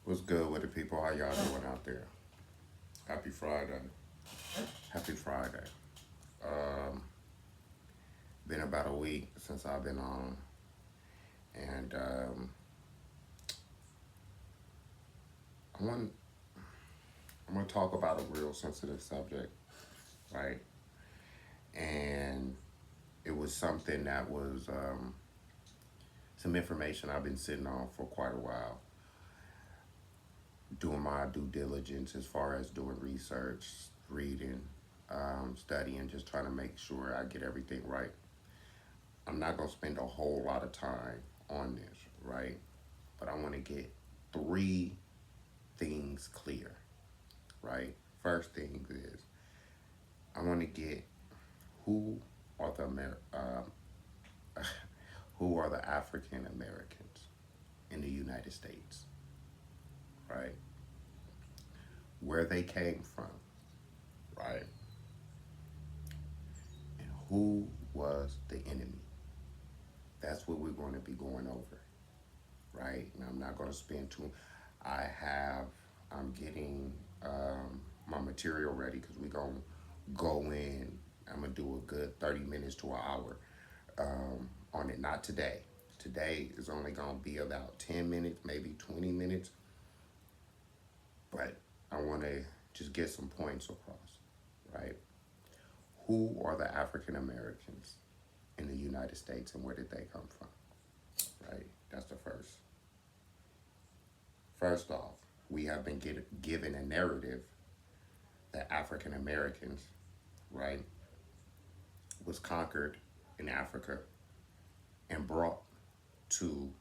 What's good with the people? How y'all doing out there? Happy Friday. Happy Friday. Um, been about a week since I've been on, and I want I'm gonna talk about a real sensitive subject, right? And it was something that was some information I've been sitting on for quite a while, doing my due diligence as far as doing research, reading, studying, just trying to make sure I get everything right. I'm not gonna spend a whole lot of time on this, right? But I want to get three things clear, right? First thing is I want to get who are the who are the African Americans in the United States, right? Where they came from, right? And who was the enemy. That's what we're going to be going over, right? And I'm not going to spend too. I have. I'm getting my material ready because we're gonna go in. I'm gonna do a good 30 minutes to an hour on it. Not today. Today is only gonna be about 10 minutes, maybe 20 minutes. But I want to just get some points across, right? Who are the African Americans in the United States and where did they come from, right? That's the first. First off, we have been given a narrative that African Americans, right, was conquered in Africa and brought to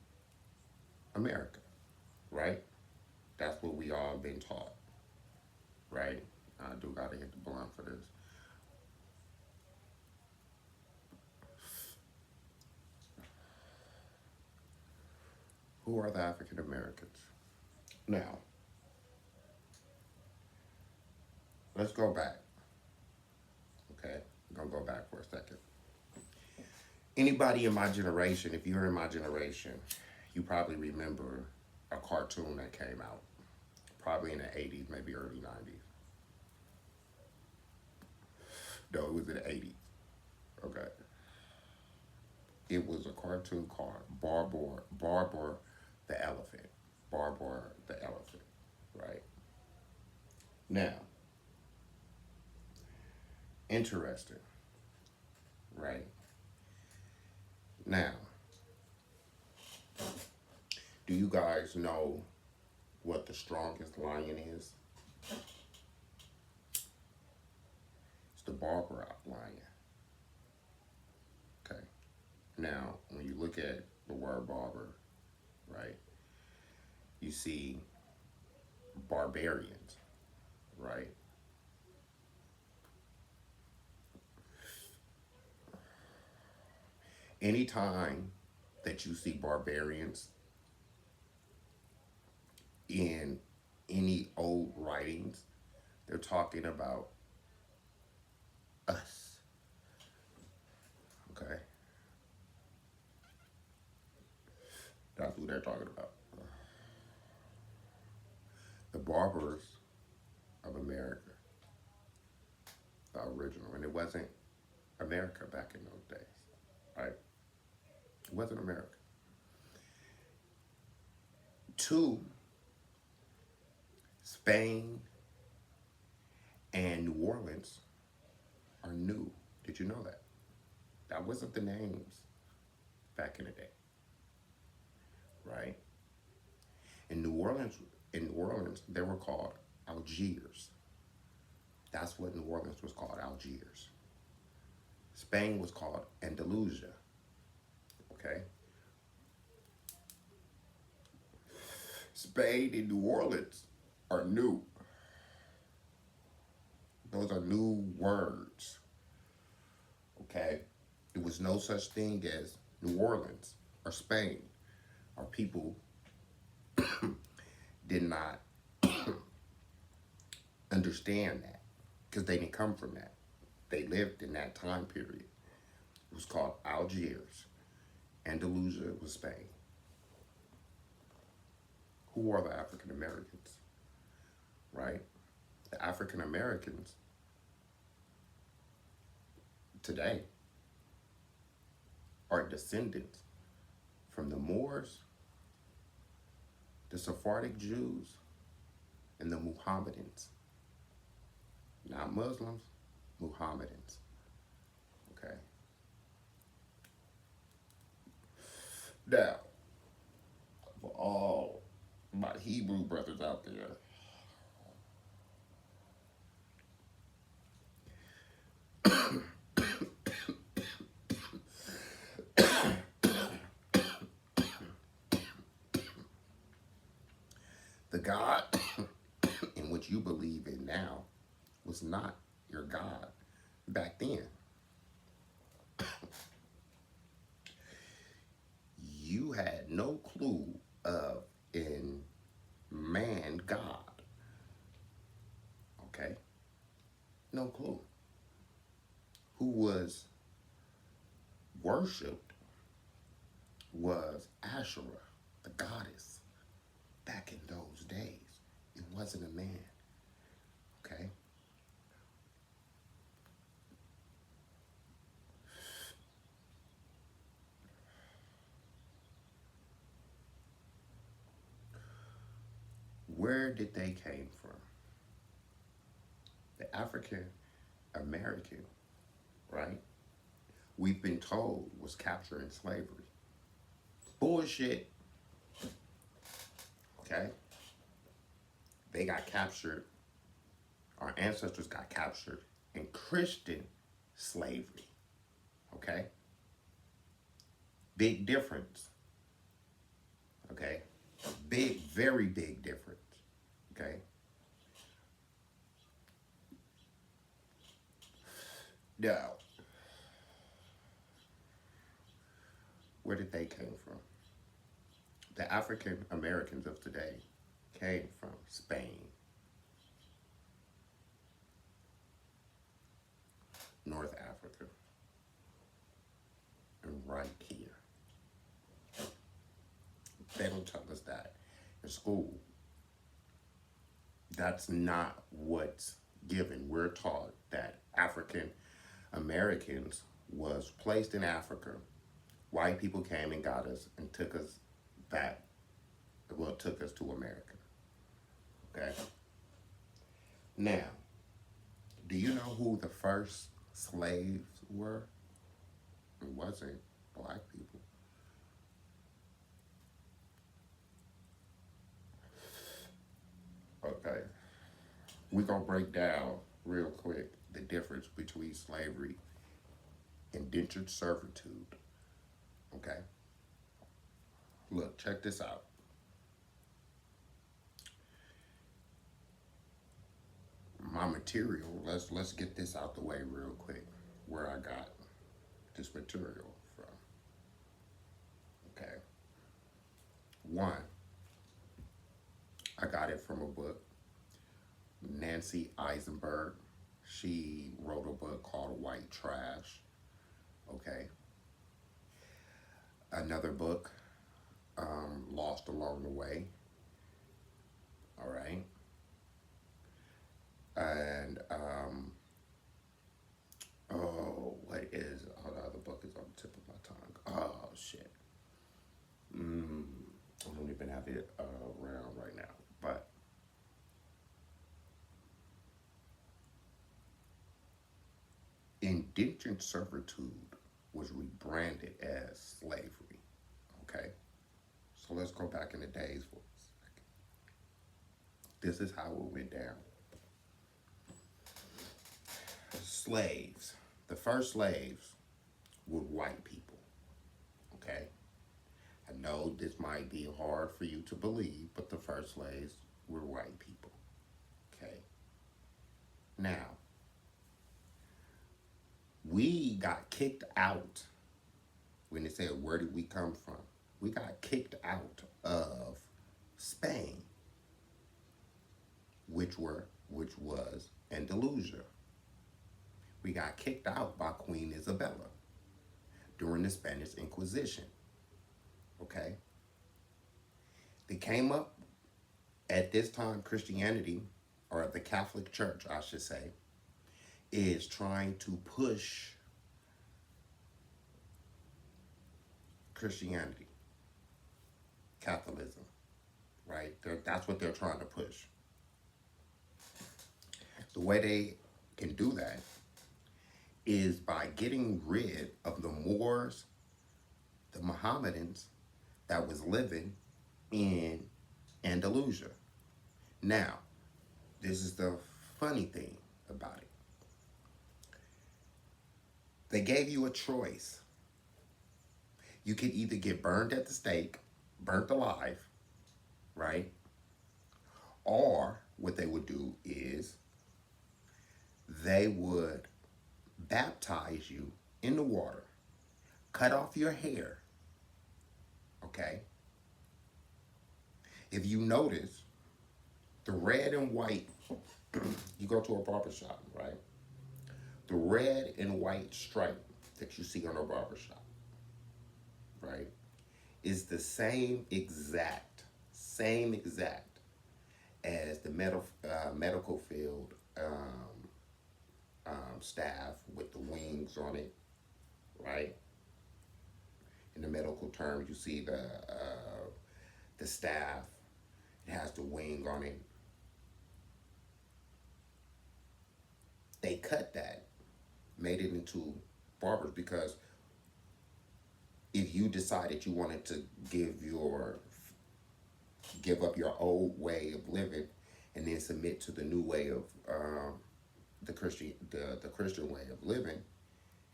America, right? That's what we all been taught, right? I do gotta hit the blunt for this. Who are the African Americans? Now, let's go back, okay? I'm gonna go back for a second. Anybody in my generation, if you're in my generation, you probably remember a cartoon that came out, probably in the 80s, maybe early 90s. No, it was in the 80s, okay? It was a cartoon called Barber the Elephant. Barber the Elephant, right? Now, interesting, right? Now, do you guys know what the strongest lion is? It's the Barber lion, okay? Now, when you look at the word barber, right, you see barbarians, right? Anytime that you see barbarians in any old writings, they're talking about us, okay? That's who they're talking about. The barbers of America, the original, and it wasn't America back in those days, right? It wasn't America. Two, Spain and New Orleans are new. Did you know that? That wasn't the names back in the day, right? In New Orleans, they were called Algiers. That's what New Orleans was called, Algiers. Spain was called Andalusia, okay? Spain and New Orleans are new. Those are new words, okay? There was no such thing as New Orleans or Spain. Our people did not understand that because they didn't come from that. They lived in that time period. It was called Algiers. Andalusia was Spain. Who are the African Americans, right? The African Americans today are descendants from the Moors, the Sephardic Jews, and the Muhammadans. Not Muslims, Muhammadans. Okay. Now, for all my Hebrew brothers out there, the God in which you believe in now was not your God back then. You had no clue of in man God. Okay? No clue. Who was worshipped was Asherah, the goddess, back in those days. It wasn't a man. Okay? Where did they came from? The African American, right? We've been told was captured in slavery. Bullshit. Okay? They got captured, our ancestors got captured in Christian slavery. Okay? Big difference. Okay? Big, very big difference. Okay? Now, where did they came from? The African Americans of today came from Spain, North Africa, and right here. They don't tell us that in school. That's not what's given. We're taught that African Americans was placed in Africa. White people came and got us and took us back, well, took us to America. Okay? Now, do you know who the first slaves were? It wasn't black people. Okay. We're going to break down real quick the difference between slavery and indentured servitude. Okay? Look, check this out. My material, let's get this out the way real quick, where I got this material from. Okay. One, I got it from a book. Nancy Eisenberg. She wrote a book called White Trash. Okay. Another book, Lost Along the Way. All right. And what is, oh, the other book is on the tip of my tongue. Oh shit. I don't even have it around right now. But indentured servitude was rebranded as slavery. Okay? So let's go back in the days for a second. This is how it went down. Slaves. The first slaves were white people. Okay? I know this might be hard for you to believe, but the first slaves were white people. Okay? Now, we got kicked out when they said, where did we come from? We got kicked out of Spain, which was Andalusia. We got kicked out by Queen Isabella during the Spanish Inquisition. Okay? They came up At this time, Christianity, or the Catholic Church, I should say, is trying to push Christianity, Catholicism, right? That's what they're trying to push. The way they can do that is by getting rid of the Moors, the Mohammedans that was living in Andalusia. Now, this is the funny thing about it. They gave you a choice. You could either get burned at the stake, burnt alive, right? Or what they would do is they would baptize you in the water, cut off your hair, okay? If you notice, the red and white, you go to a barber shop, right? The red and white stripe that you see on a barber shop, right, is the same exact as the medical field staff with the wings on it, right? In the medical term, you see the staff. It has the wing on it. They cut that, made it into barbers because if you decided you wanted to give up your old way of living and then submit to the new way of the Christian way of living,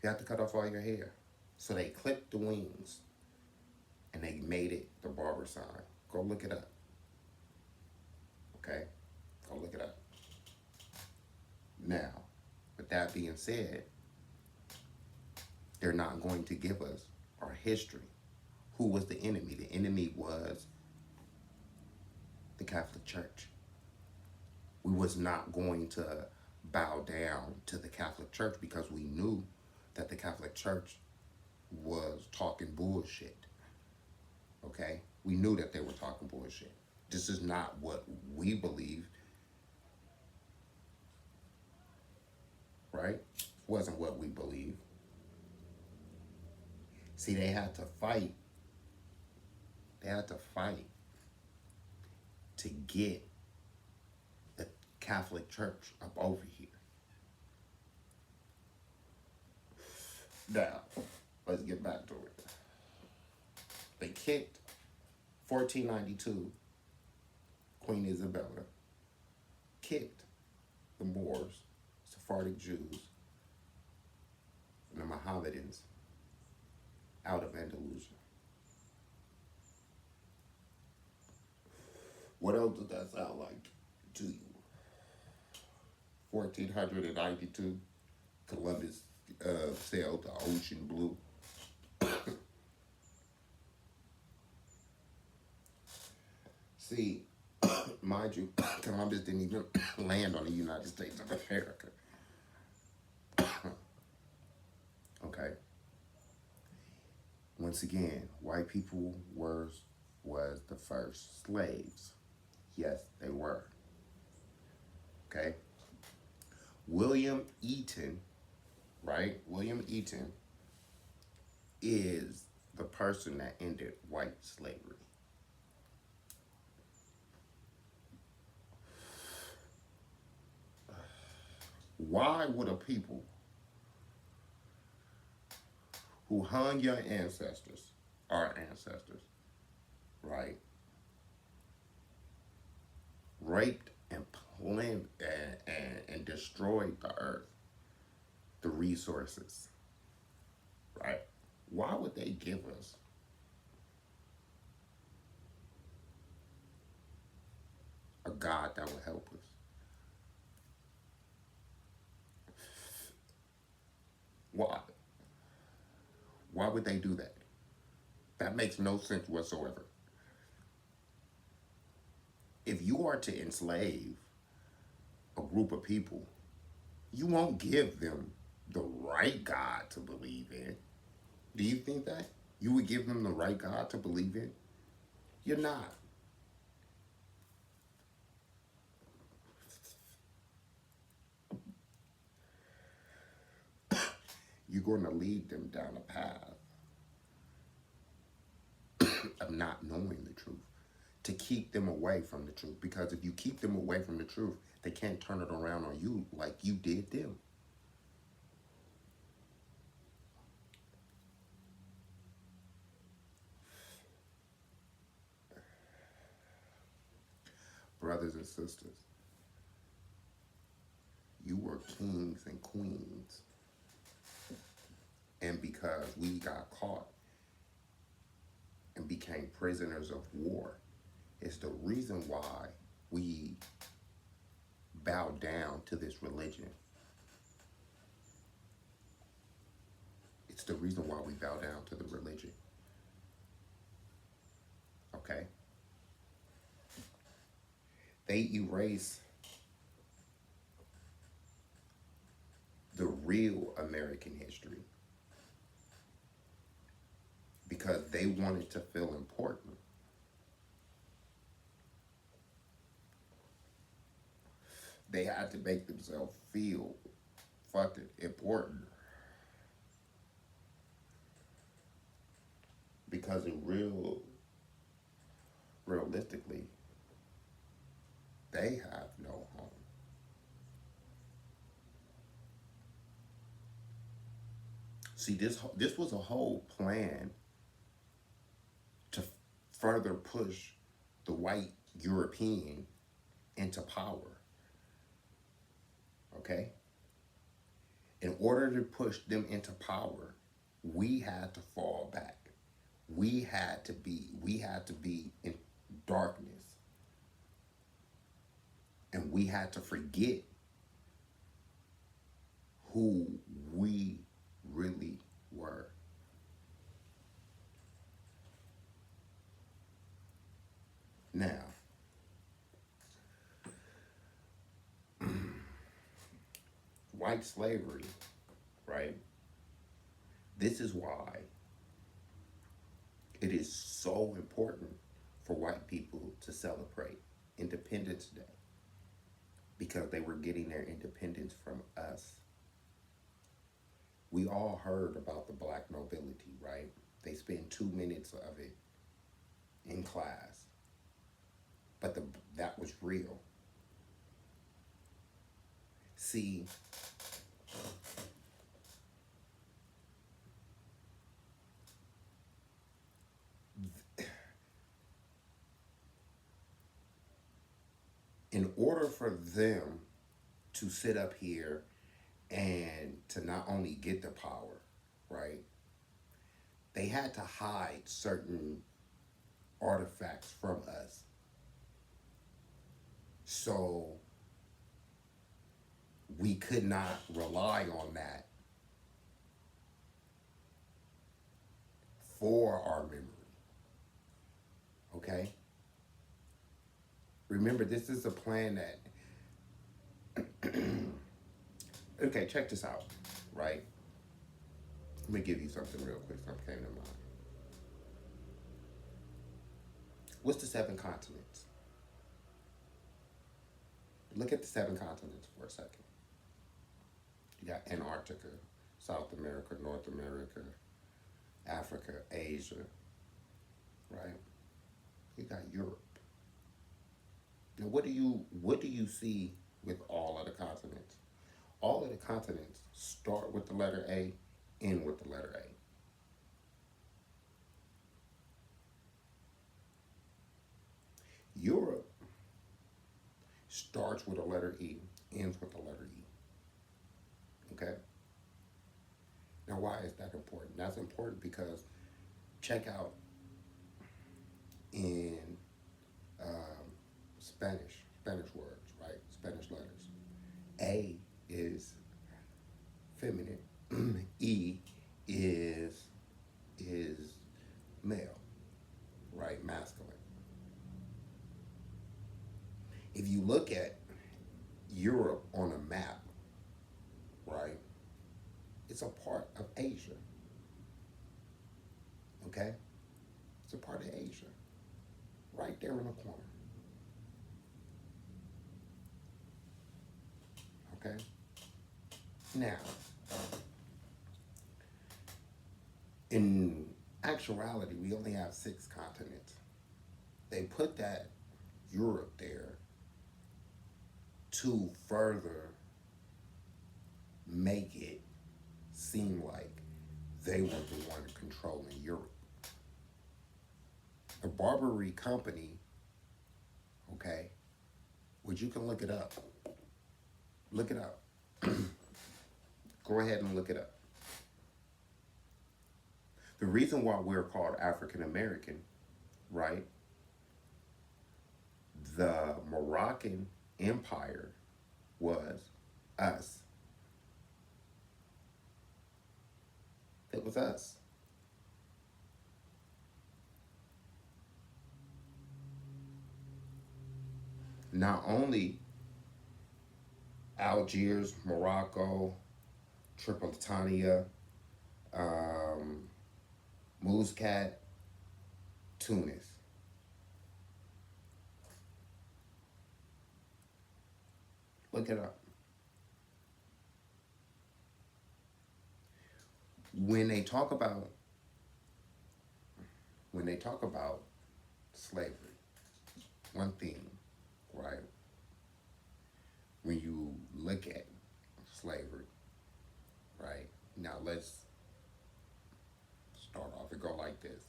you have to cut off all your hair. So they clipped the wings and they made it the barber sign. Go look it up. Okay? Go look it up. Now, with that being said, they're not going to give us our history. Who was the enemy? The enemy was the Catholic Church. We was not going to bow down to the Catholic Church because we knew that the Catholic Church was talking bullshit. Okay? We knew that they were talking bullshit. This is not what we believe. Right? Wasn't what we believe. See, they had to fight. They had to fight to get the Catholic Church up over here. Now, let's get back to it. They kicked 1492, Queen Isabella, kicked the Moors, Sephardic Jews, and the Mohammedans out of Andalusia. What else does that sound like to you? 1492, Columbus sailed the ocean blue. See, mind you, Columbus didn't even land on the United States of America. Okay. Once again, white people was the first slaves. Yes, they were. Okay. William Eaton, right? William Eaton is the person that ended white slavery. Why would a people who hung your ancestors, our ancestors, right, raped and and destroyed the earth, the resources, right? Why would they give us a God that would help us? Why? Why would they do that? That makes no sense whatsoever. If you are to enslave a group of people, you won't give them the right God to believe in. Do you think that? You would give them the right God to believe in? You're not. You're going to lead them down a path of not knowing the truth, to keep them away from the truth. Because if you keep them away from the truth, they can't turn it around on you like you did them. Brothers and sisters, you were kings and queens. And because we got caught and became prisoners of war, it's the reason why we bow down to this religion. It's the reason why we bow down to the religion. Okay? They erase the real American history because they wanted to feel important. They had to make themselves feel fucking important. Because realistically, they have no home. See, this was a whole plan to further push the white European into power. Okay? In order to push them into power, we had to fall back. We had to be in darkness. And we had to forget who we really were. Now, white slavery, right? This is why it is so important for white people to celebrate Independence Day, because they were getting their independence from us. We all heard about the black nobility, right? They spend 2 minutes of it in class. But that was real. See, in order for them to sit up here and to not only get the power, right? They had to hide certain artifacts from us. So we could not rely on that for our memory. Okay? Remember, this is a plan that okay, check this out, right? Let me give you something real quick, something came to mind. What's the 7 continents? Look at the 7 continents for a second. You got Antarctica, South America, North America, Africa, Asia, right? You got Europe. Now, what do you see with all of the continents? All of the continents start with the letter A, end with the letter A. Europe starts with a letter E, ends with the letter E. Okay? Now, why is that important? That's important because check out in Spanish words, right? Spanish letters. A is feminine. E is male, right? Masculine. If you look at Europe on a map, right, it's a part of Asia. Okay? It's a part of Asia. Right there in the corner. Okay? Now, In actuality, we only have six continents. They put that Europe there to further make it seem like they were the one controlling Europe. The Barbary Company, okay, which you can look it up. Look it up. Go ahead and look it up. The reason why we're called African American, right? The Moroccan Empire was us. It was us. Not only Algiers, Morocco, Tripolitania, um, Muscat, Tunis. Look it up. When they talk about when they talk about slavery, one thing, right? When you look at slavery, right? Now let's start off and go like this.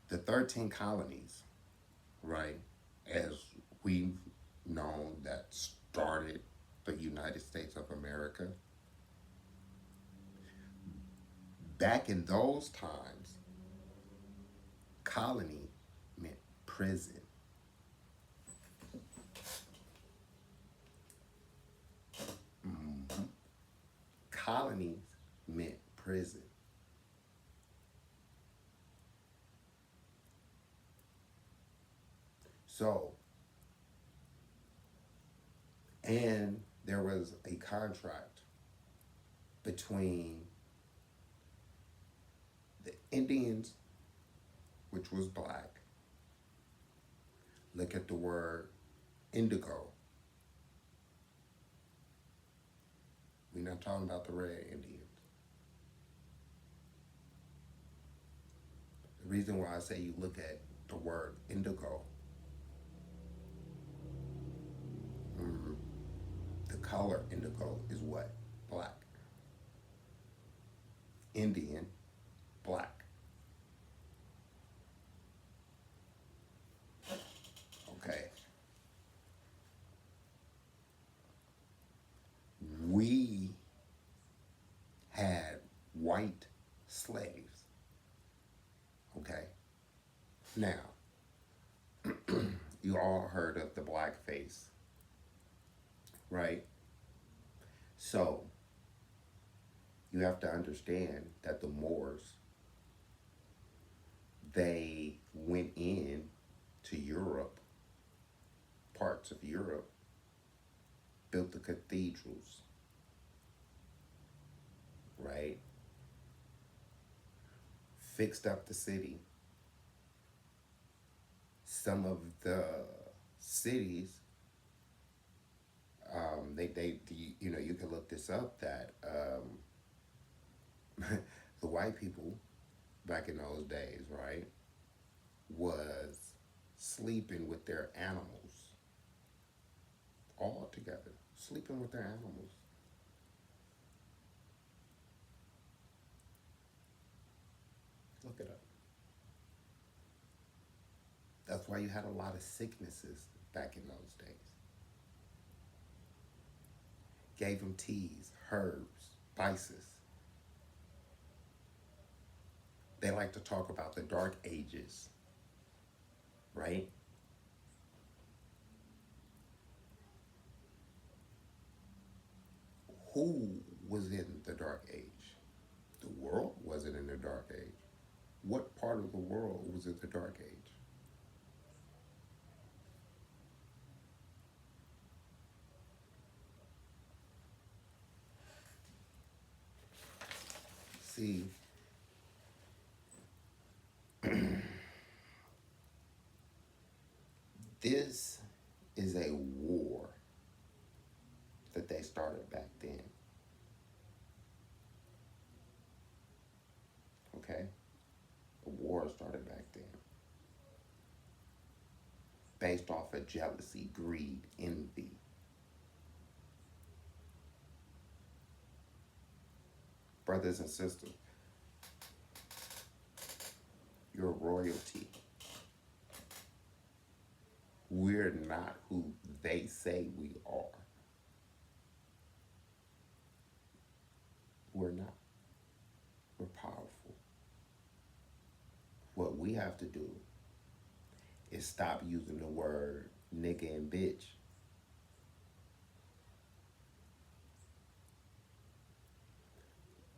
The 13 colonies, right, as we've known that started the United States of America, back in those times, colony meant prison. Colonies meant prison. So, and there was a contract between the Indians, which was black. Look at the word indigo. We're not talking about the red Indians. The reason why I say you look at the word indigo, mm, the color indigo is what? Black. Indian, black. Okay. We had white slaves. Okay. Now, you all heard of the blackface, right? So, you have to understand that the Moors, they went in to Europe, parts of Europe, built the cathedrals, right? Fixed up the city. Some of the cities, you know, you can look this up that the white people back in those days, right, was sleeping with their animals all together, sleeping with their animals. Look it up. That's why you had a lot of sicknesses back in those days. Gave them teas, herbs, spices. They like to talk about the dark ages, right? Who was in the dark age? The world wasn't in the dark age. What part of the world was in the dark age? See, this is a war that they started back then. war started back then, based off of jealousy, greed, envy. Brothers and sisters, you're royalty. We're not who they say we are. We're not. We're powerful. What we have to do is stop using the word nigga and bitch.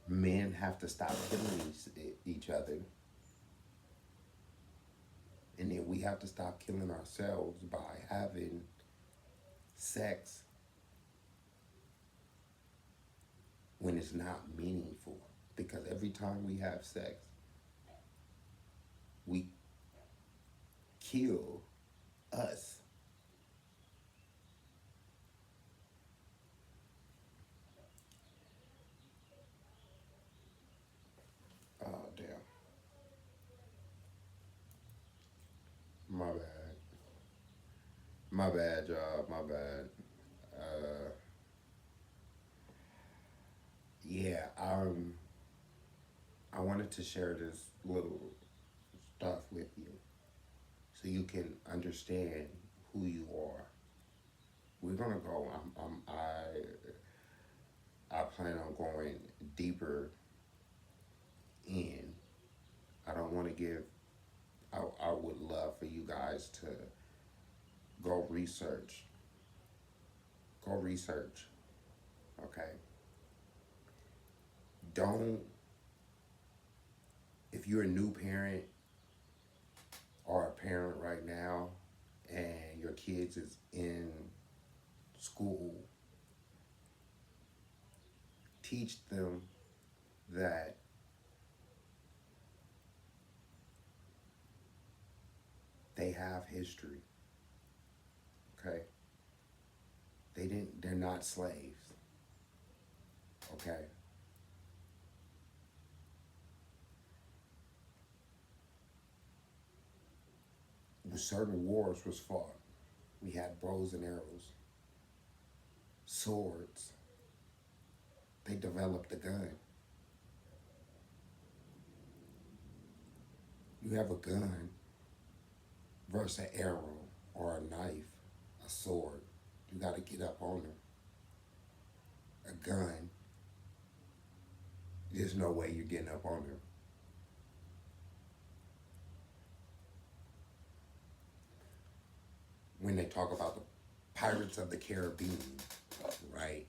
Men have to stop killing each other. And then we have to stop killing ourselves by having sex when it's not meaningful. Because every time we have sex, we kill us. Oh, damn. My bad. My bad, y'all. My bad. Uh, yeah, I wanted to share this little stuff with you so you can understand who you are. We're gonna go. I plan on going deeper in. I don't want to give. I would love for you guys to go research. Go research. Okay. Don't. If you're a new parent or a parent right now, and your kids is in school, teach them that they have history. Okay. They're not slaves. Okay. Certain wars was fought. We had bows and arrows, swords. They developed a gun. You have a gun versus an arrow or a knife, a sword. You got to get up on her. A gun, there's no way you're getting up on her. When they talk about the Pirates of the Caribbean, right?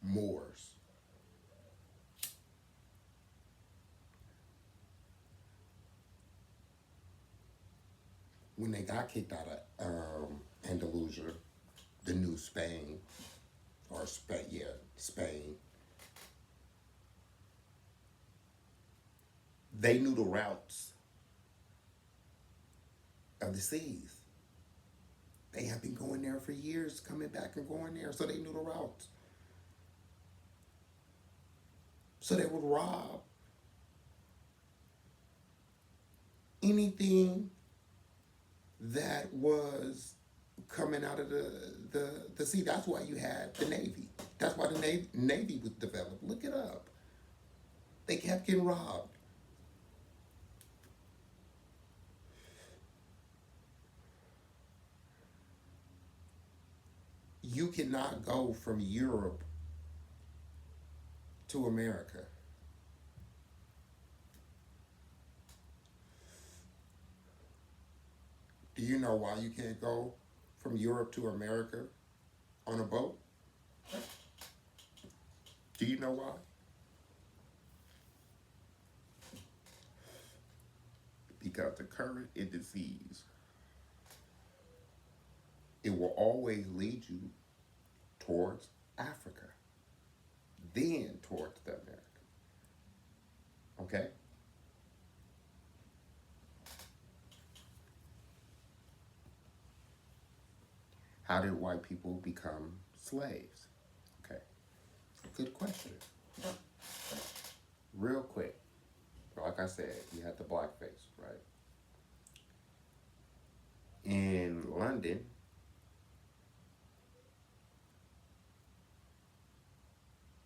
Moors. When they got kicked out of Andalusia, the new Spain, or Spain, yeah, Spain, they knew the routes of the seas. They have been going there for years, coming back and going there, so they knew the routes. So they would rob anything that was coming out of the sea. That's why you had the Navy. That's why the Navy was developed. Look it up. They kept getting robbed. You cannot go from Europe to America. Do you know why you can't go from Europe to America on a boat? Do you know why? Because the current in the seas, it will always lead you towards Africa, then towards the America. Okay? How did white people become slaves? Okay, good question. real quick. Like I said, you had the blackface, right? In London,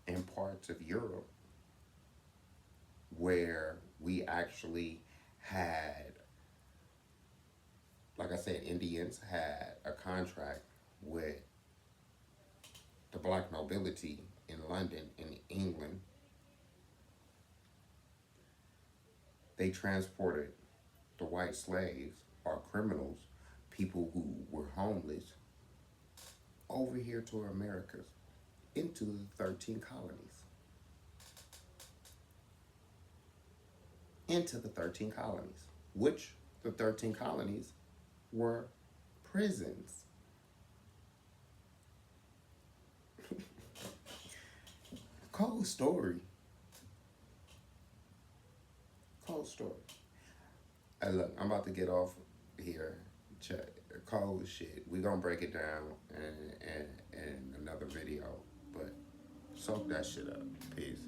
in parts of Europe, where we actually had, like I said, Indians had a contract with the black nobility in London, in England. They transported the white slaves or criminals, people who were homeless, over here to Americas into the 13 colonies. Into the 13 colonies, which the 13 colonies were prisons. Cold story. Cold story. Hey, look, I'm about to get off here. Check cold shit. We gonna break it down in another video, but soak that shit up. Peace.